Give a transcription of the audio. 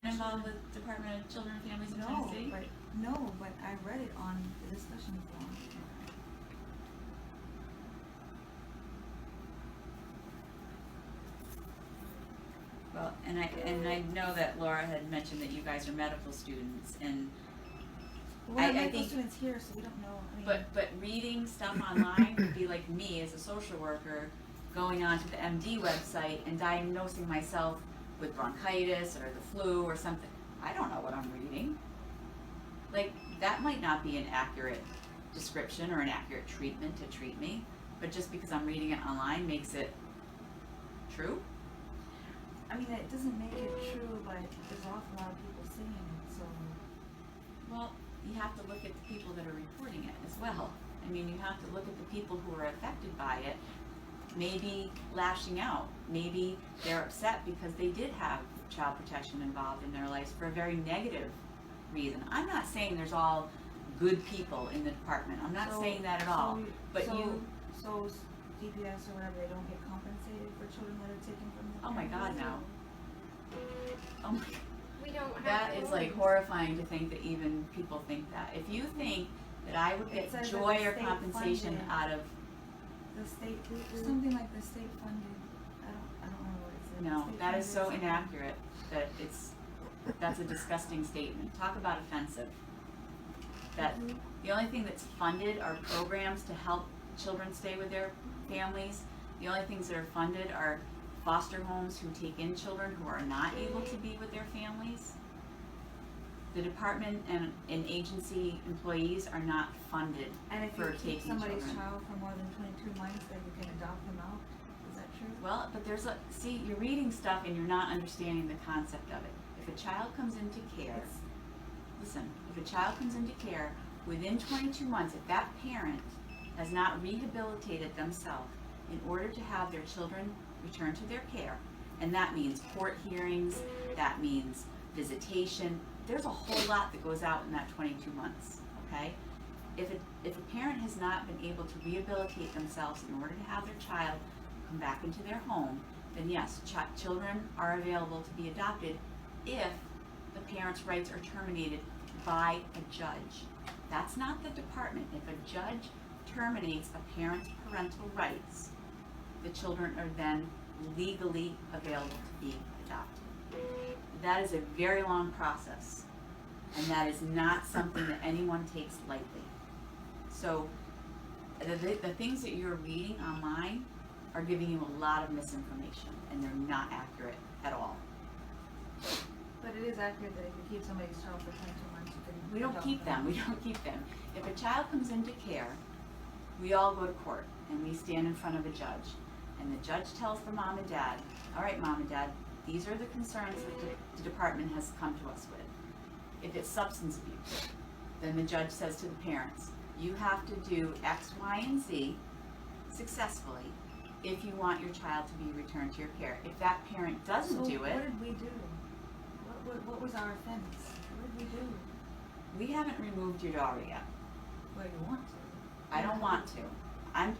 involved with Department of Children and Families in No, Tennessee? but I read it on the discussion forum. Well, and I know that Laura had mentioned that you guys are medical students, and We're not I medical think, students here, so we don't know. I mean, but reading stuff online would be like me as a social worker going onto the MD website and diagnosing myself with bronchitis or the flu or something. I don't know what I'm reading. Like, that might not be an accurate description or an accurate treatment to treat me, but just because I'm reading it online makes it true? I mean, it doesn't make it true, but there's an awful lot of people saying it, so. Well, you have to look at the people that are reporting it as well. I mean, you have to look at the people who are affected by it, maybe lashing out. Maybe they're upset because they did have child protection involved in their lives for a very negative reason. I'm not saying there's all good people in the department. I'm not saying that at all. So CPS or whatever, they don't get compensated for children that are taken from the Oh my God, no. Oh my God. We don't have That to is like horrifying to think that even people think that. If you think that I would It get says joy that or state compensation funded. out of, The state, something like the state funded, I don't remember what it said. no, State that is so funded something. inaccurate that that's a disgusting statement. Talk about offensive. That the only thing that's funded are programs to help children stay with their families. The only things that are funded are foster homes who take in children who are not able to be with their families. The department and agency employees are not funded And if for you keep taking somebody's children. child for more than 22 months, then you can adopt them out, is that true? Well, but see, you're reading stuff and you're not understanding the concept of it. If a child comes into care, listen, if a child comes into care within 22 months, if that parent has not rehabilitated themselves in order to have their children return to their care, and that means court hearings, that means visitation, there's a whole lot that goes out in that 22 months, okay? If a parent has not been able to rehabilitate themselves in order to have their child come back into their home, then yes, children are available to be adopted if the parent's rights are terminated by a judge. That's not the department. If a judge terminates a parent's parental rights, the children are then legally available to be adopted. That is a very long process, and that is not something that anyone takes lightly. So the things that you're reading online are giving you a lot of misinformation, and they're not accurate at all. But it is accurate that if you keep somebody's child for 22 months, you can We don't adopt keep them. We don't keep them. If a child comes into care, we all go to court and we stand in front of a judge. And the judge tells the mom and dad, all right, mom and dad, these are the concerns that the department has come to us with. If it's substance abuse, then the judge says to the parents, you have to do X, Y, and Z successfully if you want your child to be returned to your care. If that parent doesn't do it, what did we do? What was our offense? What did we do? we haven't removed your daughter yet. Well, you want to. I don't want to. I'm